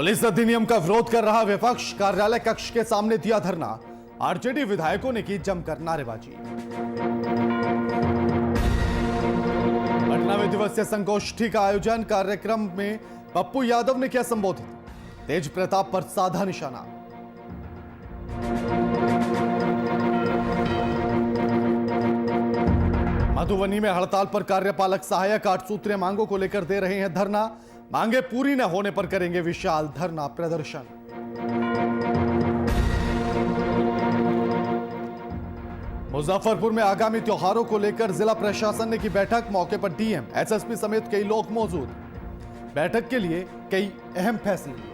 Police अधिनियम का विरोध कर रहा विपक्ष कार्यालय कक्ष के सामने दिया धरना। आरजेडी विधायकों ने की जमकर नारेबाजी। पटना में दिवसीय संगोष्ठी का आयोजन। कार्यक्रम में पप्पू यादव ने किया संबोधित। तेज प्रताप पर साधा निशाना। मधुबनी में हड़ताल पर कार्यपालक सहायक 8 सूत्रीय मांगों को लेकर दे रहे हैं धरना। मांगे पूरी न होने पर करेंगे विशाल धरना प्रदर्शन। मुजफ्फरपुर में आगामी त्योहारों को लेकर जिला प्रशासन ने की बैठक। मौके पर डीएम, एसएसपी समेत कई लोग मौजूद। बैठक के लिए कई अहम फैसले लिए।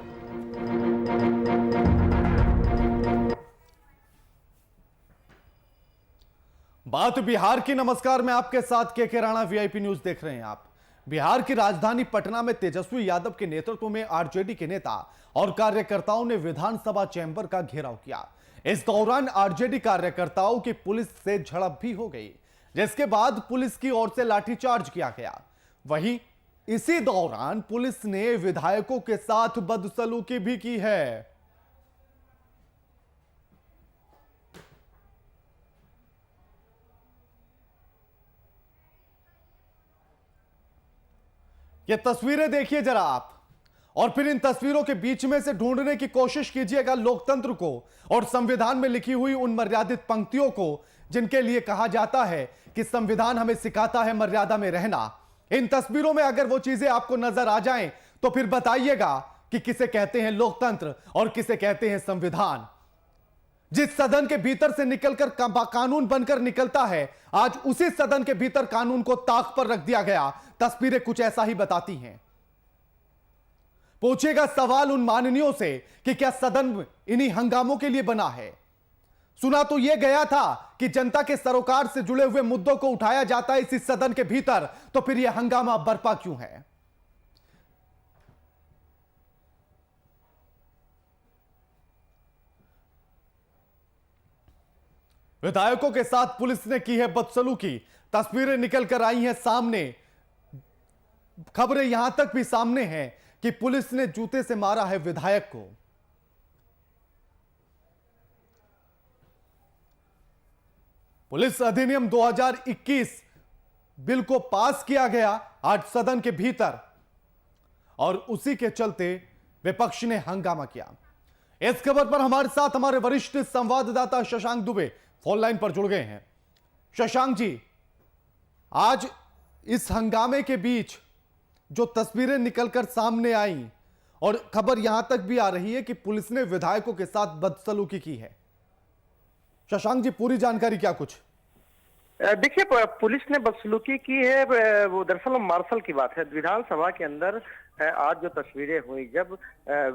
बात बिहार की। नमस्कार, मैं आपके साथ के राणा। वीआईपी न्यूज देख रहे हैं आप। बिहार की राजधानी पटना में तेजस्वी यादव के नेतृत्व में आरजेडी के नेता और कार्यकर्ताओं ने विधानसभा चैंबर का घेराव किया। इस दौरान आरजेडी कार्यकर्ताओं की पुलिस से झड़प भी हो गई, जिसके बाद पुलिस की ओर से लाठीचार्ज किया गया। वहीं इसी दौरान पुलिस ने विधायकों के साथ बदसलूकी भी की है। ये तस्वीरें देखिए जरा आप, और फिर इन तस्वीरों के बीच में से ढूंढने की कोशिश कीजिएगा लोकतंत्र को और संविधान में लिखी हुई उन मर्यादित पंक्तियों को जिनके लिए कहा जाता है कि संविधान हमें सिखाता है मर्यादा में रहना। इन तस्वीरों में अगर वो चीजें आपको नजर आ जाएं तो फिर बताइएगा कि किसे कहते हैं लोकतंत्र और किसे कहते हैं संविधान। जिस सदन के भीतर से निकलकर कानून बनकर निकलता है, आज उसी सदन के भीतर कानून को ताक पर रख दिया गया। तस्वीरें कुछ ऐसा ही बताती हैं। पूछेगा सवाल उन माननीयों से कि क्या सदन इन्हीं हंगामों के लिए बना है। सुना तो यह गया था कि जनता के सरोकार से जुड़े हुए मुद्दों को उठाया जाता है इसी सदन के भीतर, तो फिर यह हंगामा बरपा क्यों है? विधायकों के साथ पुलिस ने की है बदसलूकी। तस्वीरें निकल कर आई हैं सामने। खबरें यहां तक भी सामने हैं कि पुलिस ने जूते से मारा है विधायक को। पुलिस अधिनियम 2021 बिल को पास किया गया आज सदन के भीतर, और उसी के चलते विपक्ष ने हंगामा किया। इस खबर पर हमारे साथ हमारे वरिष्ठ संवाददाता शशांक दुबे फोन लाइन पर जुड़ गए हैं। शशांक जी, आज इस हंगामे के बीच जो तस्वीरें निकलकर सामने आई और खबर यहां तक भी आ रही है कि पुलिस ने विधायकों के साथ बदसलूकी की है, शशांक जी पूरी जानकारी क्या कुछ? देखिए, पुलिस ने बदसलूकी की है, वो दरअसल मार्शल की बात है। विधानसभा के अंदर आज जो तस्वीरें हुई, जब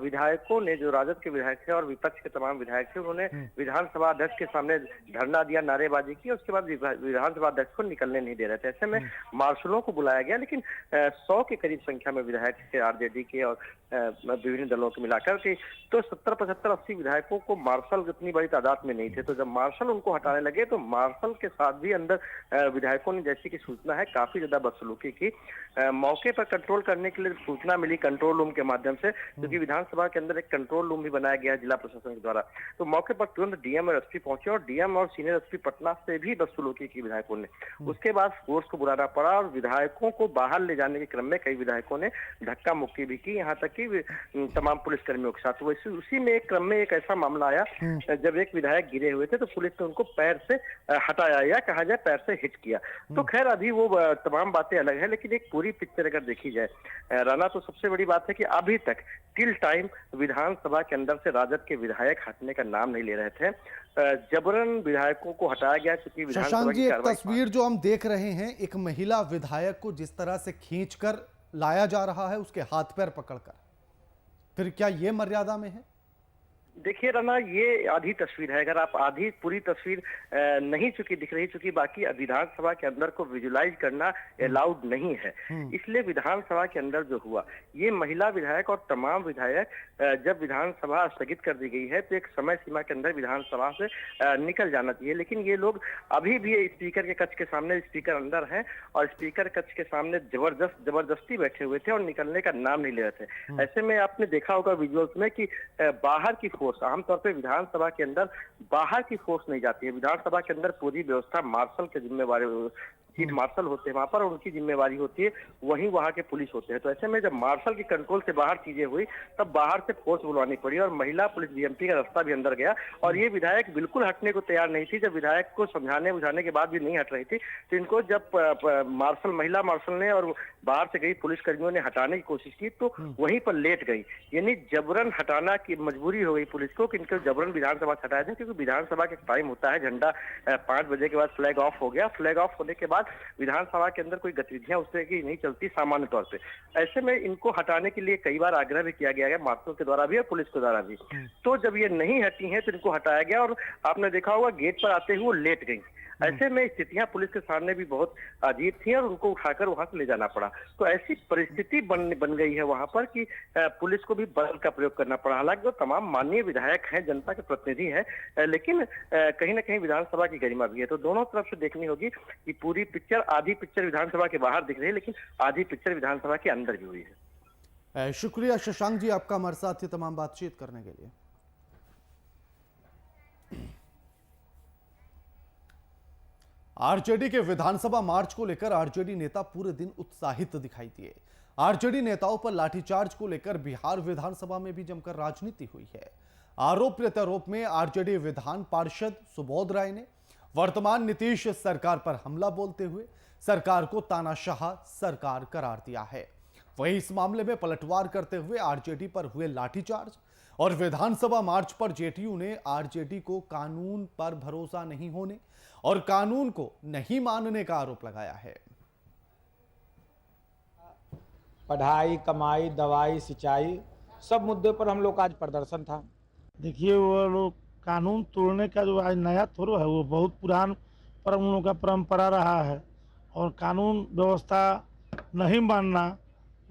विधायकों ने, जो राजद के विधायक थे और विपक्ष के तमाम विधायक थे, उन्होंने विधानसभा अध्यक्ष के सामने धरना दिया, नारेबाजी की। उसके बाद विधानसभा अध्यक्ष को निकलने नहीं दे रहे थे। ऐसे में मार्शलों को बुलाया गया, लेकिन 100 के करीब संख्या में विधायक थे आरजेडी के और विभिन्न दलों के मिलाकर के, तो 70, 75, 80 विधायकों को मार्शल इतनी बड़ी तादाद में नहीं थे। तो जब मार्शल उनको हटाने लगे तो मार्शल के साथ भी अंदर विधायकों ने, जैसी की सूचना है, काफी ज्यादा बदसलूकी की। मौके पर कंट्रोल करने के लिए सूचना मिली कंट्रोल रूम के माध्यम से, क्योंकि विधानसभा के अंदर एक कंट्रोल रूम भी बनाया गया है जिला प्रशासन के द्वारा। तो मौके पर तुरंत डीएम और एसपी पहुंचे और डीएम और सीनियर एसपी पटना से भी बदसलूकी की विधायकों ने। उसके बाद फोर्स को बुलाना पड़ा और विधायकों को बाहर ले जाने के क्रम में कई विधायकों ने धक्का मुक्की भी की, यहाँ तक कि तमाम पुलिसकर्मियों के साथ। वैसे उसी में एक क्रम में एक ऐसा मामला आया जब एक विधायक गिरे हुए थे, तो पुलिस ने उनको पैर से हटाया, या कहा जाए पैर से हिट किया। तो खैर अभी वो तमाम बातें अलग है, लेकिन एक पूरी पिक्चर अगर देखी जाए राना, तो सबसे बड़ी बात है कि अभी तक टिल टाइम विधानसभा के अंदर से राजद के विधायक हटने का नाम नहीं ले रहे थे। जबरन विधायकों को हटाया गया, क्योंकि विधानसभा की कार्रवाई। तस्वीर जो हम देख रहे हैं, एक महिला विधायक को जिस तरह से खींचकर लाया जा रहा है, उसके हाथ पैर पकड़कर, फिर क्या यह मर्यादा में है? देखिए राना, ये आधी तस्वीर है। अगर आप आधी पूरी तस्वीर नहीं चुकी दिख रही, चूंकि बाकी विधानसभा के अंदर को विजुलाइज करना अलाउड नहीं है, इसलिए विधानसभा के अंदर जो हुआ, ये महिला विधायक और तमाम विधायक जब विधानसभा स्थगित कर दी गई है तो एक समय सीमा के अंदर विधानसभा से निकल जाना चाहिए, लेकिन ये लोग अभी भी स्पीकर के कक्ष के सामने, स्पीकर अंदर है और स्पीकर कक्ष के सामने जबरदस्ती बैठे हुए थे और निकलने का नाम नहीं ले रहे थे। ऐसे में आपने देखा होगा विजुअल्स में कि बाहर की फोर्स, आमतौर पे विधानसभा के अंदर बाहर की फोर्स नहीं जाती है। विधानसभा के अंदर पूरी व्यवस्था मार्शल के जिम्मेवारी, चीफ मार्शल होते हैं वहां पर और उनकी जिम्मेवारी होती है, वहीं वहां के पुलिस होते हैं। तो ऐसे में जब मार्शल के कंट्रोल से बाहर चीजें हुई तब बाहर से फोर्स बुलवानी पड़ी और महिला पुलिस बीएमपी का रास्ता भी अंदर गया और ये विधायक बिल्कुल हटने को तैयार नहीं थी। जब विधायक को समझाने बुझाने के बाद भी नहीं हट रही थी तो इनको जब महिला मार्शल ने और बाहर से गई पुलिसकर्मियों ने हटाने की कोशिश की तो वहीं पर लेट गई, यानी जबरन हटाना की मजबूरी हो गई पुलिस को कि इनको जबरन विधानसभा से हटाया जाए, क्योंकि विधानसभा के टाइम होता है, झंडा 5 बजे के बाद फ्लैग ऑफ हो गया। फ्लैग ऑफ होने के बाद विधानसभा के अंदर कोई गतिविधियां उस तरह की नहीं चलती सामान्य तौर पे। ऐसे में इनको हटाने के लिए कई बार आग्रह भी किया गया है, मार्शल के द्वारा भी और पुलिस के द्वारा भी। तो जब ये नहीं हटी हैं तो इनको हटाया गया और आपने देखा होगा गेट पर आते हुए वो लेट गई। ऐसे में स्थितियां पुलिस के सामने भी बहुत अजीब थी और उनको उठाकर वहां से ले जाना पड़ा। तो ऐसी परिस्थिति बन गई है वहां पर कि पुलिस को भी बल का प्रयोग करना पड़ा। हालांकि वो तमाम माननीय विधायक हैं, जनता के प्रतिनिधि हैं, लेकिन कहीं ना कहीं विधानसभा की गरिमा भी है। तो दोनों तरफ से देखनी होगी कि पूरी पिक्चर, आधी पिक्चर विधानसभा के बाहर दिख रही है लेकिन आधी पिक्चर विधानसभा के अंदर भी हुई है। शुक्रिया शशांक जी आपका हमारे साथ ये तमाम बातचीत करने के लिए। आरजेडी के विधानसभा मार्च को लेकर आरजेडी नेता पूरे दिन उत्साहित दिखाई दिए। आरजेडी नेताओं पर लाठीचार्ज को लेकर बिहार विधानसभा में भी जमकर राजनीति हुई है। आरोप प्रत्यारोप में आरजेडी विधान पार्षद सुबोध राय ने वर्तमान नीतीश सरकार पर हमला बोलते हुए सरकार को तानाशाह सरकार करार दिया है। वहीं इस मामले में पलटवार करते हुए आरजेडी पर हुए लाठीचार्ज और विधानसभा मार्च पर जेडीयू ने आरजेडी को कानून पर भरोसा नहीं होने और कानून को नहीं मानने का आरोप लगाया है। पढ़ाई, कमाई, दवाई, सिंचाई, सब मुद्दे पर हम लोग का आज प्रदर्शन था। देखिए, वो लोग कानून तोड़ने का जो आज नया थोड़ा है, वो बहुत पुरान पर उन लोगों का परंपरा रहा है और कानून व्यवस्था नहीं मानना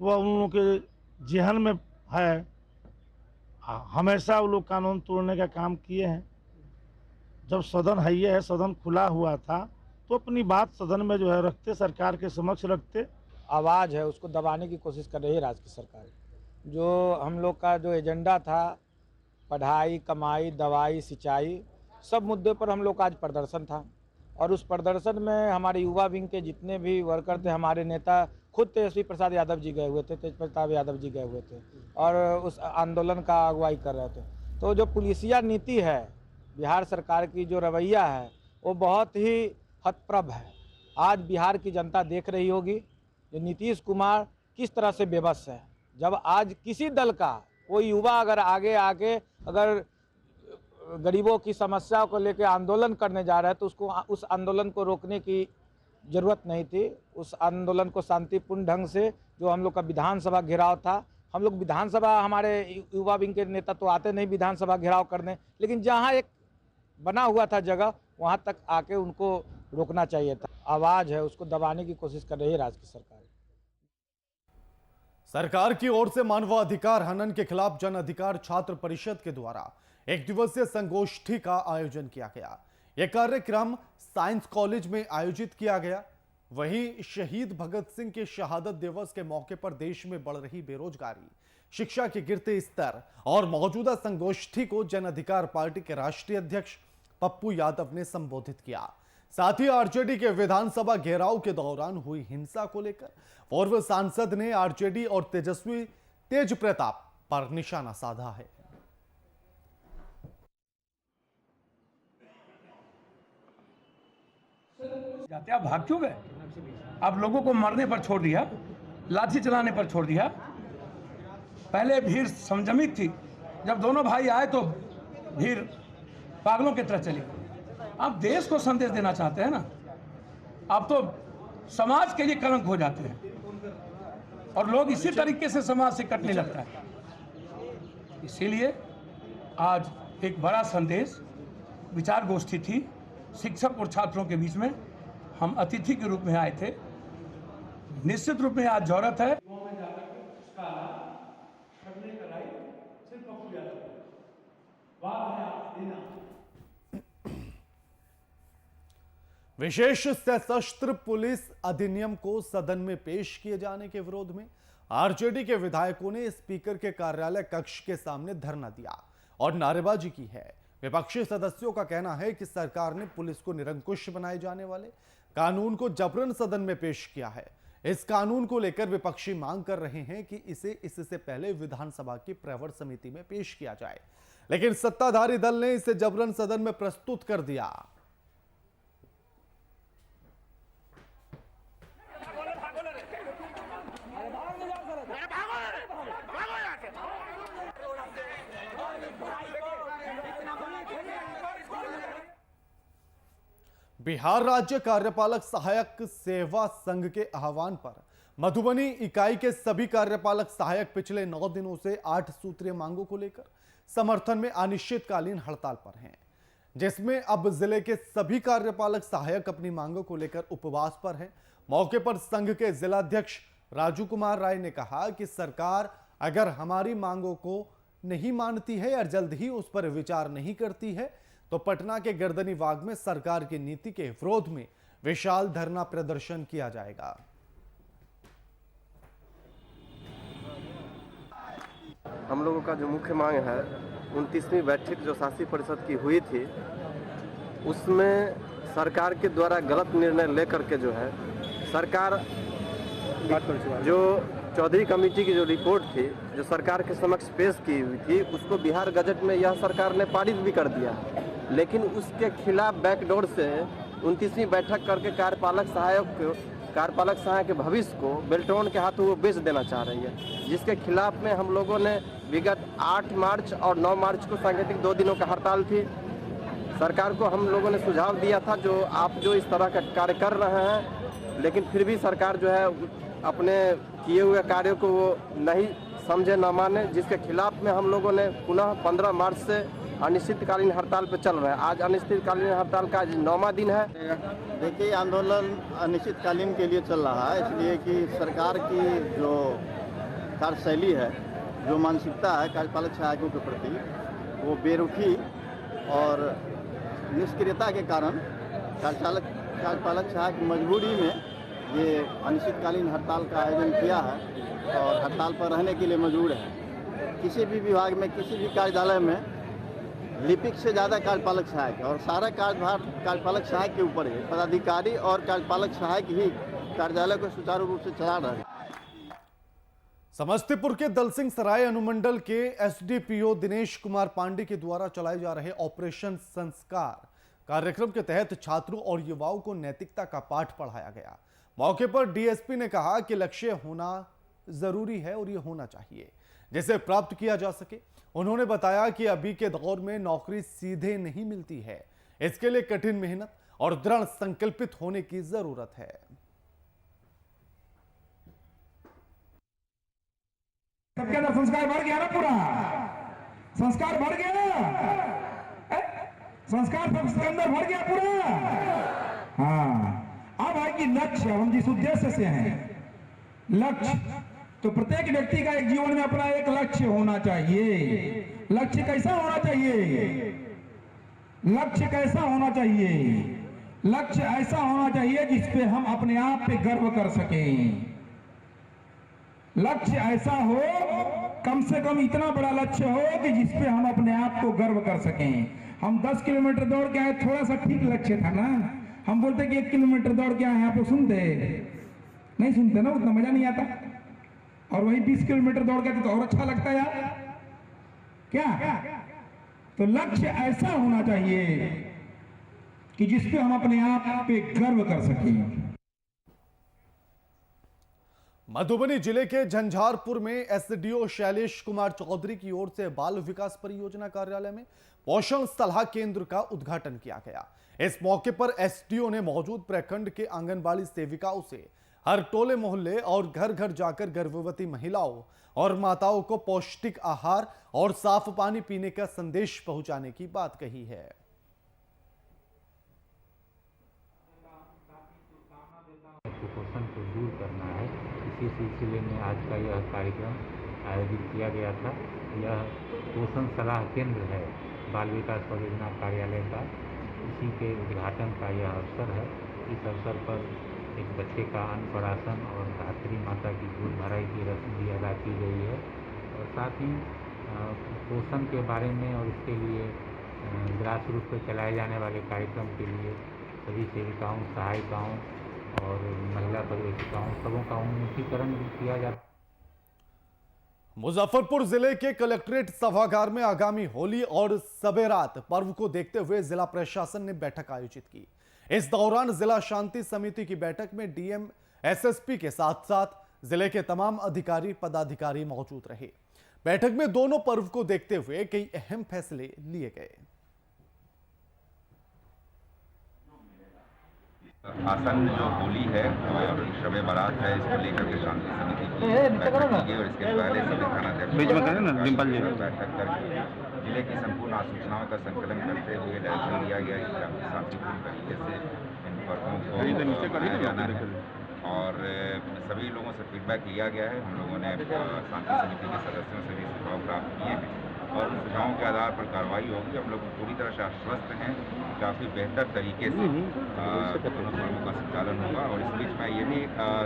वह उन लोगों के जहन में है। हमेशा वो लोग कानून तोड़ने का काम किए हैं। जब सदन है, सदन खुला हुआ था तो अपनी बात सदन में जो है रखते, सरकार के समक्ष रखते। आवाज़ है उसको दबाने की कोशिश कर रही है राज्य की सरकार। जो हम लोग का जो एजेंडा था, पढ़ाई, कमाई, दवाई, सिंचाई, सब मुद्दे पर हम लोग का आज प्रदर्शन था और उस प्रदर्शन में हमारे युवा विंग के जितने भी वर्कर थे, हमारे नेता खुद तेजस्वी प्रसाद यादव जी गए हुए थे, तेज प्रताप यादव जी गए हुए थे और उस आंदोलन का अगुवाई कर रहे थे। तो जो पुलिसिया नीति है बिहार सरकार की, जो रवैया है, वो बहुत ही हतप्रभ है। आज बिहार की जनता देख रही होगी कि नीतीश कुमार किस तरह से बेबस है। जब आज किसी दल का कोई युवा अगर आगे आके अगर गरीबों की समस्याओं को लेकर आंदोलन करने जा रहा है तो उसको, उस आंदोलन को रोकने की जरूरत नहीं थी। उस आंदोलन को शांतिपूर्ण ढंग से, जो हम लोग का विधानसभा घेराव था, हम लोग विधानसभा, हमारे युवा विंग के नेता तो आते नहीं विधानसभा घेराव करने, लेकिन जहां एक बना हुआ था जगह, वहां तक आके उनको रोकना चाहिए था। आवाज है उसको दबाने की कोशिश कर रही है राज्य की सरकार। सरकार की ओर से मानवाधिकार हनन के खिलाफ जन अधिकार छात्र परिषद के द्वारा एक दिवसीय संगोष्ठी का आयोजन किया गया। यह कार्यक्रम साइंस कॉलेज में आयोजित किया गया। वहीं शहीद भगत सिंह के शहादत दिवस के मौके पर देश में बढ़ रही बेरोजगारी, शिक्षा के गिरते स्तर और मौजूदा संगोष्ठी को जन अधिकार पार्टी के राष्ट्रीय अध्यक्ष पप्पू यादव ने संबोधित किया। साथ ही आरजेडी के विधानसभा घेराव के दौरान हुई हिंसा को लेकर पूर्व सांसद ने आरजेडी और तेजस्वी तेज प्रताप पर निशाना साधा है। जाते आप भाग क्यों गए? आप लोगों को मरने पर छोड़ दिया, लाठी चलाने पर छोड़ दिया। पहले भीड़ संयमित थी, जब दोनों भाई आए तो भीड़ पागलों की तरह चली। आप देश को संदेश देना चाहते हैं ना, आप तो समाज के लिए कलंक हो जाते हैं और लोग इसी तरीके से समाज से कटने लगता है। इसीलिए आज एक बड़ा संदेश विचार गोष्ठी थी, शिक्षक और छात्रों के बीच में हम अतिथि के रूप में आए थे। निश्चित रूप में आज जरूरत है विशेष सशस्त्र पुलिस अधिनियम को सदन में पेश किए जाने के विरोध में आरजेडी के विधायकों ने स्पीकर के कार्यालय कक्ष के सामने धरना दिया और नारेबाजी की है। विपक्षी सदस्यों का कहना है कि सरकार ने पुलिस को निरंकुश बनाए जाने वाले कानून को जबरन सदन में पेश किया है। इस कानून को लेकर विपक्षी मांग कर रहे हैं कि इसे इससे पहले विधानसभा की प्रवर समिति में पेश किया जाए, लेकिन सत्ताधारी दल ने इसे जबरन सदन में प्रस्तुत कर दिया। बिहार राज्य कार्यपालक सहायक सेवा संघ के आह्वान पर मधुबनी इकाई के सभी कार्यपालक सहायक पिछले 9 दिनों से 8 सूत्रीय मांगों को लेकर समर्थन में अनिश्चितकालीन हड़ताल पर हैं, जिसमें अब जिले के सभी कार्यपालक सहायक अपनी मांगों को लेकर उपवास पर हैं। मौके पर संघ के जिलाध्यक्ष राजू कुमार राय ने कहा कि सरकार अगर हमारी मांगों को नहीं मानती है या जल्द ही उस पर विचार नहीं करती है तो पटना के गर्दनी बाग में सरकार की नीति के विरोध में विशाल धरना प्रदर्शन किया जाएगा। हम लोगों का जो मुख्य मांग है 29वीं बैठक जो शासी परिषद की हुई थी उसमें सरकार के द्वारा गलत निर्णय लेकर के जो है सरकार जो चौधरी कमेटी की जो रिपोर्ट थी जो सरकार के समक्ष पेश की हुई थी उसको बिहार गजट में यह सरकार ने पारित भी कर दिया, लेकिन उसके खिलाफ बैकडोर से 29वीं बैठक करके कार्यपालक सहायक के भविष्य को बेल्टोन के हाथों वो बेच देना चाह रही है, जिसके खिलाफ में हम लोगों ने विगत 8 मार्च और 9 मार्च को सांकेतिक 2 दिनों का हड़ताल थी। सरकार को हम लोगों ने सुझाव दिया था जो आप जो इस तरह का कार्य कर रहे हैं, लेकिन फिर भी सरकार जो है अपने किए हुए कार्यों को वो नहीं समझे न माने, जिसके खिलाफ में हम लोगों ने पुनः 15 मार्च से अनिश्चितकालीन हड़ताल पर चल रहे हैं। आज अनिश्चितकालीन हड़ताल का आज 9वां दिन है। देखिए, आंदोलन अनिश्चितकालीन के लिए चल रहा है इसलिए कि सरकार की जो कार्यशैली है, जो मानसिकता है कार्यपालक सहायकों के प्रति, वो बेरुखी और निष्क्रियता के कारण कार्यपालक सहायक मजबूरी में ये अनिश्चितकालीन हड़ताल का आयोजन किया है और हड़ताल पर रहने के लिए मजबूर है। किसी भी विभाग में, किसी भी कार्यालय में लिपिक से ज़्यादा कार्यपालक सहायक है और सारा कार्यभार कार्यपालक सहायक के ऊपर है। पदाधिकारी और कार्यपालक सहायक ही कार्यालय को सुचारू रूप से चला रहे हैं। समस्तीपुर के दलसिंह सराय अनुमंडल के एसडीपीओ दिनेश कुमार पांडे के द्वारा चलाए जा रहे ऑपरेशन संस्कार कार्यक्रम के तहत छात्रों और युवाओं को नैतिकता का पाठ पढ़ाया गया। मौके पर डीएसपी ने कहा कि लक्ष्य होना जरूरी है और यह होना चाहिए जिसे प्राप्त किया जा सके। उन्होंने बताया कि अभी के दौर में नौकरी सीधे नहीं मिलती है, इसके लिए कठिन मेहनत और दृढ़ संकल्पित होने की जरूरत है। सबके अंदर संस्कार भर गया ना, पूरा संस्कार भर गया ना, संस्कार सबके अंदर भर गया पूरा। हाँ, अब है कि लक्ष्य, हम जिस उद्देश्य से हैं, लक्ष्य तो प्रत्येक व्यक्ति का एक जीवन में अपना एक लक्ष्य होना चाहिए। लक्ष्य कैसा होना चाहिए? लक्ष्य कैसा होना चाहिए? लक्ष्य ऐसा होना चाहिए जिसपे हम अपने आप पे गर्व कर सकें। लक्ष्य ऐसा हो, कम से कम इतना बड़ा लक्ष्य हो कि जिसपे हम अपने आप को गर्व कर सकें। हम 10 किलोमीटर दौड़ के आए, थोड़ा सा ठीक लक्ष्य था ना। हम बोलते कि 1 किलोमीटर दौड़ के आए, आप लोग सुनते नहीं? सुनते ना, उतना मजा नहीं आता। और वही 20 किलोमीटर दौड़ के तो और अच्छा लगता है यार, क्या? तो लक्ष्य ऐसा होना चाहिए कि जिसपे हम अपने आप पे गर्व कर सकें। मधुबनी जिले के झंझारपुर में एसडीओ शैलेश कुमार चौधरी की ओर से बाल विकास परियोजना कार्यालय में पोषण सलाह केंद्र का उद्घाटन किया गया। इस मौके पर एसडीओ ने मौजूद प्रखंड के आंगनबाड़ी सेविकाओं से हर टोले मोहल्ले और घर घर जाकर गर्भवती महिलाओं और माताओं को पौष्टिक आहार और साफ पानी पीने का संदेश पहुंचाने की बात कही है। कुपोषण को दूर करना है, इसी सिलसिले में आज का यह कार्यक्रम आयोजित किया गया था। यह पोषण सलाह केंद्र है बाल विकास परियोजना कार्यालय का, इसी के उद्घाटन का यह अवसर है। इस अवसर पर एक बच्चे का अन्नप्राशन और धात्री माता की गोद भराई की रस्म भी अदा की गई है और साथ ही पोषण के बारे में और इसके लिए ग्रास रूट पर चलाए जाने वाले कार्यक्रम के लिए सभी सेविकाओं, सहायिकाओं और महिला पर्यवेक्षिकाओं सबों का उन्मुखीकरण किया जाता है। मुजफ्फरपुर जिले के कलेक्ट्रेट सभागार में आगामी होली और सबेरात पर्व को देखते हुए जिला प्रशासन ने बैठक आयोजित की। इस दौरान जिला शांति समिति की बैठक में डीएम, एसएसपी के साथ साथ जिले के तमाम अधिकारी पदाधिकारी मौजूद रहे। बैठक में दोनों पर्व को देखते हुए कई अहम फैसले लिए गए। आसन जो होली है और शब बारात है, इसको लेकर के शांति समिति की बैठक की गई और इसके पहले सभी थानाध्यक्ष बैठक करके जिले की संपूर्ण सूचनाओं का संकलन करते हुए डायरेक्शन दिया गया कि शांतिपूर्ण तरीके से इन पर्वों को मनाया जाना है और सभी लोगों से फीडबैक लिया गया है। हम लोगों ने शांति समिति के सदस्यों से भी सुझाव प्राप्त किए हैं और उन सुझावों के आधार पर कार्रवाई होगी। हम लोग पूरी तरह से आश्वस्त हैं, काफ़ी बेहतर तरीके से दोनों पर्वों का संचालन होगा। और इस बीच मैं ये भी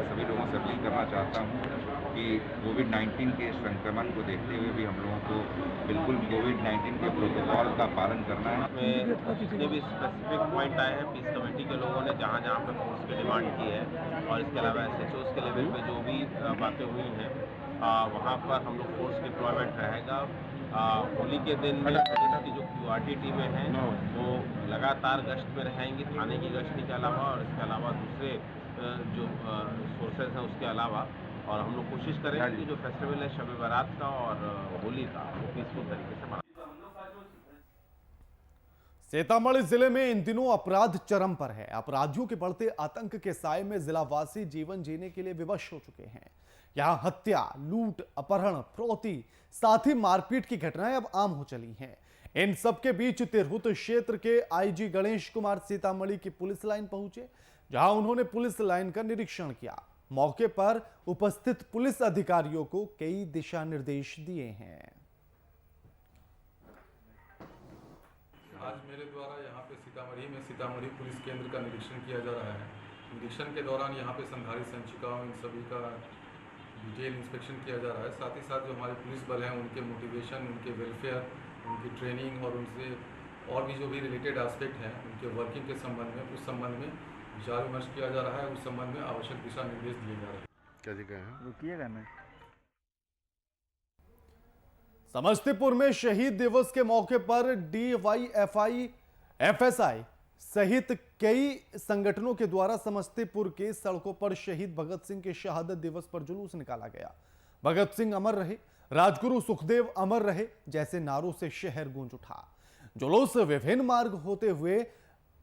सभी लोगों से अपील करना चाहता हूँ कि कोविड-19 के संक्रमण को देखते हुए भी हम लोगों को बिल्कुल कोविड-19 के प्रोटोकॉल का पालन करना है। जितने भी स्पेसिफिक पॉइंट आए हैं पीस कमेटी के लोगों ने जहाँ जहाँ पे फोर्स की डिमांड की है और इसके अलावा SHOs के लेवल पे जो भी बातें हुई हैं वहाँ पर हम लोग फोर्स डिप्लॉयमेंट रहेगा। होली के दिन में पुलिस की जो QRT टीमें हैं वो लगातार गश्त पे रहेंगी, थाने की गश्ती के अलावा और इसके अलावा दूसरे जो सोर्सेज हैं उसके अलावा। और हम लोग कोशिश करेंगे कि जो फेस्टिवल है शब बारात का और होली का वो पीसफुल तरीके से मना। सीतामढ़ी जिले में इन दिनों अपराध चरम पर है। अपराधियों के बढ़ते आतंक के साए में जिलावासी जीवन जीने के लिए विवश हो चुके हैं। यहां हत्या, लूट, अपहरण, फिरौती, साथ ही मारपीट की घटनाएं अब आम हो चली हैं। इन सबके बीच तिरहुत क्षेत्र के आईजी गणेश कुमार सीतामढ़ी की पुलिस लाइन पहुंचे, जहां उन्होंने पुलिस लाइन का निरीक्षण किया। मौके पर उपस्थित पुलिस अधिकारियों को कई दिशा निर्देश दिए हैं। आज मेरे द्वारा यहाँ पे सीतामढ़ी पुलिस केंद्र का निरीक्षण किया जा रहा है। निरीक्षण के दौरान यहाँ पे संधारित संचिकाओं इन सभी का डिटेल इंस्पेक्शन किया जा रहा है। साथ ही साथ जो हमारे पुलिस बल हैं उनके मोटिवेशन, उनके वेलफेयर, उनकी ट्रेनिंग और उनसे और भी जो भी रिलेटेड एस्पेक्ट हैं उनके वर्किंग के संबंध में, उस संबंध में विचार विमर्श किया जा रहा है। उस संबंध में आवश्यक दिशा निर्देश दिए जा रहे हैं। क्या जगह है? रुकिएगा ना। समस्तीपुर में शहीद दिवस के मौके पर DYFI, FSI सहित कई संगठनों के द्वारा समस्तीपुर के सड़कों पर शहीद भगत सिंह के शहादत दिवस पर जुलूस निकाला गया। भगत सिंह अमर रहे, राजगुरु सुखदेव अमर रहे जैसे नारों से शहर गूंज उठा। जुलूस विभिन्न मार्ग होते हुए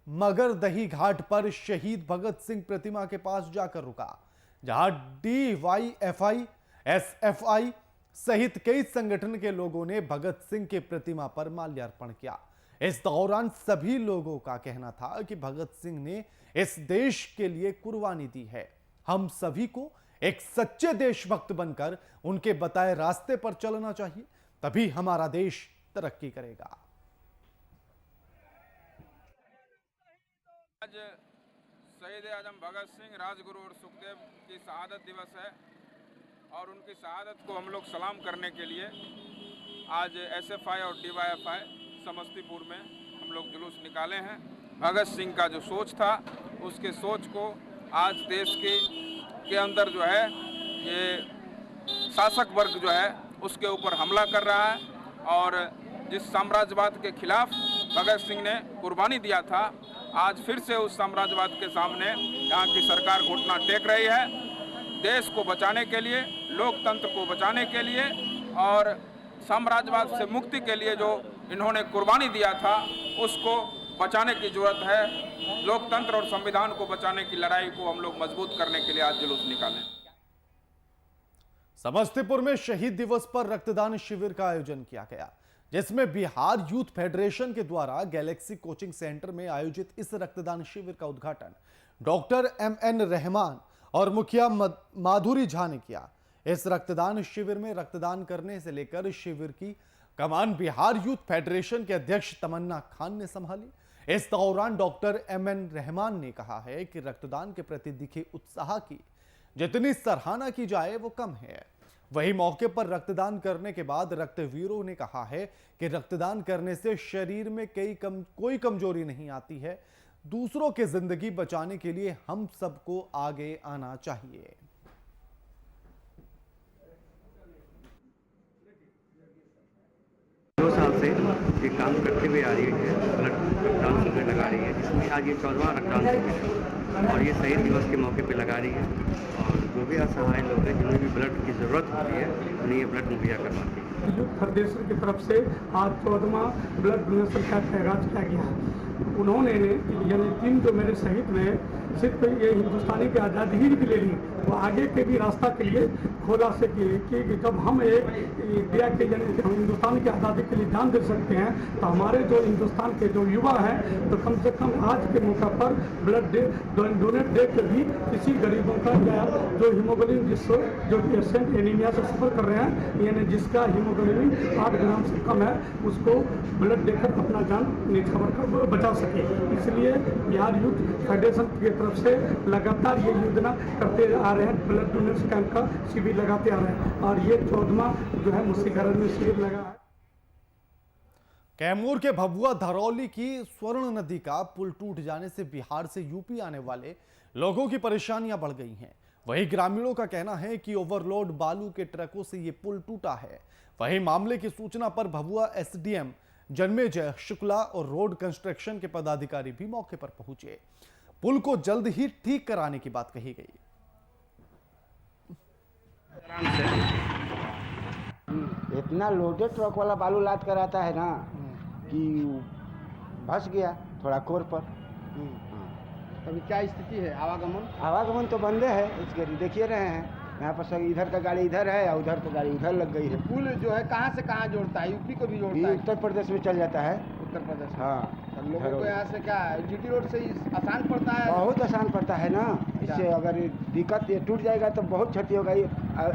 मगरदही घाट पर शहीद भगत सिंह प्रतिमा के पास जाकर रुका, जहां DYFI, SFI सहित कई संगठन के लोगों ने भगत सिंह के प्रतिमा पर माल्यार्पण किया। इस दौरान सभी लोगों का कहना था कि भगत सिंह ने इस देश के लिए कुर्बानी दी है। हम सभी को एक सच्चे देशभक्त बनकर उनके बताए रास्ते पर चलना चाहिए, तभी हमारा देश तरक्की करेगा। आज शहीद आजम भगत सिंह, राजगुरु और सुखदेव की शहादत दिवस है और उनकी शहादत को हम लोग सलाम करने के लिए आज SFI और DYFI समस्तीपुर में हम लोग जुलूस निकाले हैं। भगत सिंह का जो सोच था उसके सोच को आज देश के अंदर जो है ये शासक वर्ग जो है उसके ऊपर हमला कर रहा है और जिस साम्राज्यवाद के खिलाफ भगत सिंह ने कुर्बानी दिया था, आज फिर से उस साम्राज्यवाद के सामने यहाँ की सरकार घुटना टेक रही है। देश को बचाने के लिए, लोकतंत्र को बचाने के लिए और साम्राज्यवाद से मुक्ति के लिए जो इन्होंने कुर्बानी दिया था उसको बचाने की जरूरत है। लोकतंत्र और संविधान को बचाने की लड़ाई को हम लोग मजबूत करने के लिए आज जुलूस निकालें। समस्तीपुर में शहीद दिवस पर रक्तदान शिविर का आयोजन किया गया, जिसमें बिहार यूथ फेडरेशन के द्वारा गैलेक्सी कोचिंग सेंटर में आयोजित इस रक्तदान शिविर का उद्घाटन डॉक्टर MN रहमान और मुखिया माधुरी झा ने किया। इस रक्तदान शिविर में रक्तदान करने से लेकर शिविर की कमान बिहार यूथ फेडरेशन के अध्यक्ष तमन्ना खान ने संभाली। इस दौरान डॉक्टर MN रहमान ने कहा है कि रक्तदान के प्रति दिखे उत्साह की जितनी सराहना की जाए वो कम है। वही मौके पर रक्तदान करने के बाद रक्तवीरों ने कहा है कि रक्तदान करने से शरीर में कोई कमजोरी नहीं आती है। दूसरों की जिंदगी बचाने के लिए हम सबको आगे आना चाहिए। दो साल से ये काम करते हुए आ रही है, रक्तदान शिविर लगा रही है, जिसमें आज ये 14वां रक्तदान शिविर है और ये शहीद दिवस के मौके पे लगा रही है। और जो भी असहाय लोग हैं, जिन्हें भी ब्लड की ज़रूरत होती है, उन्हें ये ब्लड मुहैया करवाती है। यूथ फेडरेशन की तरफ से आज 14वां ब्लड डोनेशन कैंप का आगाज किया गया है। उन्होंने यानी 3 जो मेरे शहीद ने सिर्फ ये हिंदुस्तानी की आज़ादी ही के लिए ली, वो आगे के भी रास्ता के लिए खोला से कि जब हम एक इंडिया के यानी हिंदुस्तान की आज़ादी के लिए जान दे सकते हैं, तो हमारे जो हिंदुस्तान के जो युवा हैं तो कम से कम आज के मौका पर ब्लड डोनेट दे के भी किसी गरीबों का या जो हीमोग्लोबिन जो पेशेंट एनीमिया से सफर कर रहे हैं, यानी जिसका हीमोग्लोबिन 8 ग्राम से कम है, उसको ब्लड देकर अपना जान न्यौछावर कर बचा सके। इसलिए बिहार यूथ फेडरेशन की तरफ से लगातार ये योजना करते आ रहे हैं, ब्लड डोनेशन कैंप का शिविर लगाते आ रहे हैं और ये 14वां जो है मुसीगरज में शिविर लगा है। कैमूर के भभुआ धरौली की स्वर्ण नदी का पुल टूट जाने से बिहार से यूपी आने वाले लोगों की परेशानियां बढ़ गई हैं। वहीं ग्रामीणों का कहना है कि ओवरलोड बालू के ट्रकों से ये पुल टूटा है। वहीं मामले की सूचना पर भभुआ SDM जन्मेजय शुक्ला और रोड कंस्ट्रक्शन के पदाधिकारी भी मौके पर पहुंचे। पुल को जल्द ही ठीक कराने की बात कही गई। इतना लोडेड ट्रक वाला बालू लाद कर आता है ना कि फंस गया थोड़ा कोर पर। अभी क्या स्थिति है? आवागमन तो बंदे है, इसके देखिए रहे हैं यहाँ पर सब, इधर का गाड़ी इधर है और उधर का गाड़ी उधर लग गई है। पुल जो है कहाँ से कहाँ जोड़ता है? यूपी को भी जोड़ता है? उत्तर प्रदेश में चल जाता है। उत्तर प्रदेश? हाँ। लोगों को यहाँ से क्या GT रोड से आसान पड़ता है? बहुत आसान पड़ता है ना। इससे अगर दिक्कत ये टूट जाएगा तो बहुत क्षति होगा।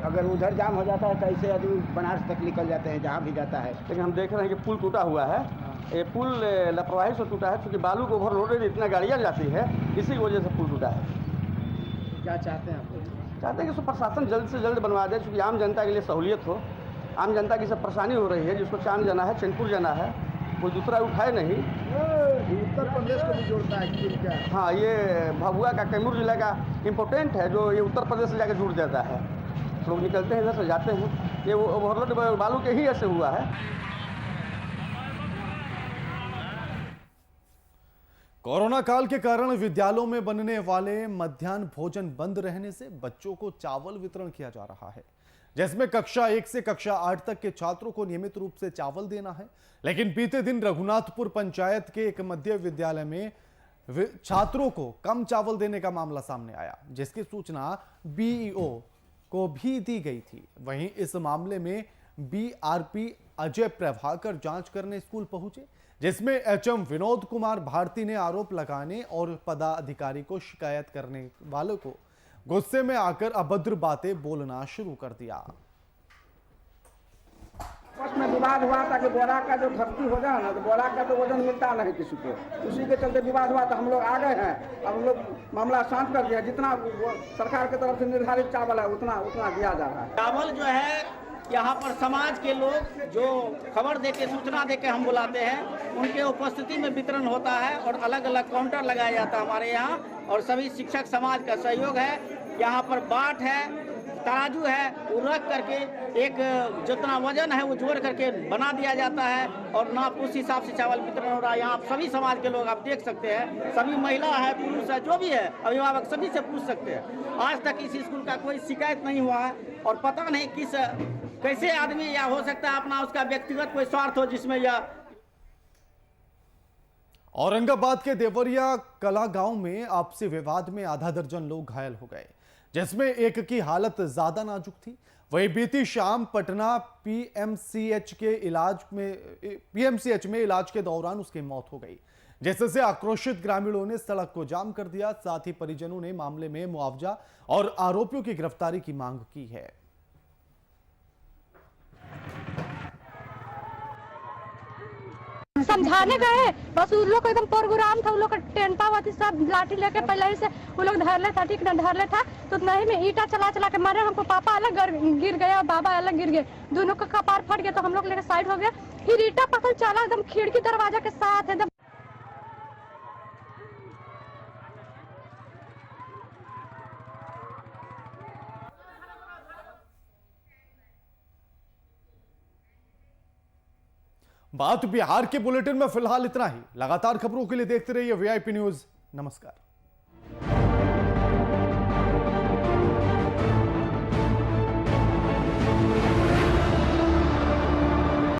अगर उधर जाम हो जाता है तो ऐसे आदमी बनारस तक निकल जाते हैं जहाँ भी जाता है। लेकिन हम देख रहे हैं कि पुल टूटा हुआ है। ये पुल लापरवाही से टूटा है, क्योंकि बालू को ओवरलोडेड इतना गाड़ियाँ जाती है, इसी की वजह से पुल टूटा है। क्या चाहते हैं आप? चाहते हैं कि इसको प्रशासन जल्द से जल्द बनवा दे, क्योंकि आम जनता के लिए सहूलियत हो। आम जनता की सब परेशानी हो रही है, जिसको चांद जाना है, चैनपुर जाना है, कोई दूसरा उठाए नहीं। उत्तर प्रदेश को भी जोड़ता है क्या? हाँ, ये भभुआ का कैमूर जिला का इम्पोर्टेंट है, जो ये उत्तर प्रदेश से जाकर जुड़ जाता है। लोग निकलते हैं इधर से जाते हैं, ये ओवरलोड बालू के ही ऐसे हुआ है। कोरोना काल के कारण विद्यालयों में बनने वाले मध्याह्न भोजन बंद रहने से बच्चों को चावल वितरण किया जा रहा है, जिसमें कक्षा 1 से कक्षा 8 तक के छात्रों को नियमित रूप से चावल देना है। लेकिन बीते दिन रघुनाथपुर पंचायत के एक मध्य विद्यालय में छात्रों को कम चावल देने का मामला सामने आया, जिसकी सूचना BEO को भी दी गई थी। वहीं इस मामले में BRP अजय प्रभाकर जांच करने स्कूल पहुंचे, जिसमें HM विनोद कुमार भारती ने आरोप लगाने और पदाधिकारी को शिकायत करने वालों को गुस्से में आकर अभद्र बातें बोलना शुरू कर दिया। आपस में विवाद हुआ था कि बोरा का जो भर्ती हो जाए ना, तो बोरा का तो वजन मिलता नहीं किसी को, उसी के चलते विवाद हुआ। तो हम लोग आ गए हैं, अब हम लोग मामला शांत कर दिया। जितना सरकार की तरफ से निर्धारित चावल है उतना दिया जा रहा है। चावल जो है यहाँ पर समाज के लोग जो खबर देके सूचना देके हम बुलाते हैं, उनके उपस्थिति में वितरण होता है और अलग अलग काउंटर लगाया जाता है हमारे यहाँ। और सभी शिक्षक समाज का सहयोग है। यहाँ पर बाट है, तराजू है, वो रख करके एक जितना वजन है वो जोड़ करके बना दिया जाता है और नाप उस हिसाब से चावल वितरण हो रहा है। यहाँ आप सभी समाज के लोग आप देख सकते हैं, सभी महिला है, पुरुष है, जो भी है, अभिभावक सभी से पूछ सकते हैं। आज तक इस स्कूल का कोई शिकायत नहीं हुआ है और पता नहीं कैसे आदमी या हो सकता है अपना उसका व्यक्तिगत कोई स्वार्थ हो जिसमें यह। औरंगाबाद के देवरिया कला गांव में आपसी विवाद में आधा दर्जन लोग घायल हो गए, जिसमें एक की हालत ज्यादा नाजुक थी। वहीं बीती शाम पटना पीएमसीएच में इलाज के दौरान उसकी मौत हो गई, जिससे आक्रोशित ग्रामीणों ने सड़क को जाम कर दिया। साथ ही परिजनों ने मामले में मुआवजा और आरोपियों की गिरफ्तारी की मांग की है। समझाने गए, बस उन लोग का एकदम प्रोग्राम था, उन लोग का टेंटा वाती सब लाठी लेके पहले ही से वो लोग धरले था, ठीक ना धरले था तो नहीं में ईटा चला चला के मारे हमको। पापा अलग गिर गए और बाबा अलग गिर गए, दोनों का कपार फट गया तो हम लोग लेके साइड हो गए। फिर ईटा पकड़ चला एकदम खिड़की दरवाजा के साथ एकदम। बात बिहार के बुलेटिन में फिलहाल इतना ही। लगातार खबरों के लिए देखते रहिए वीआईपी न्यूज। नमस्कार।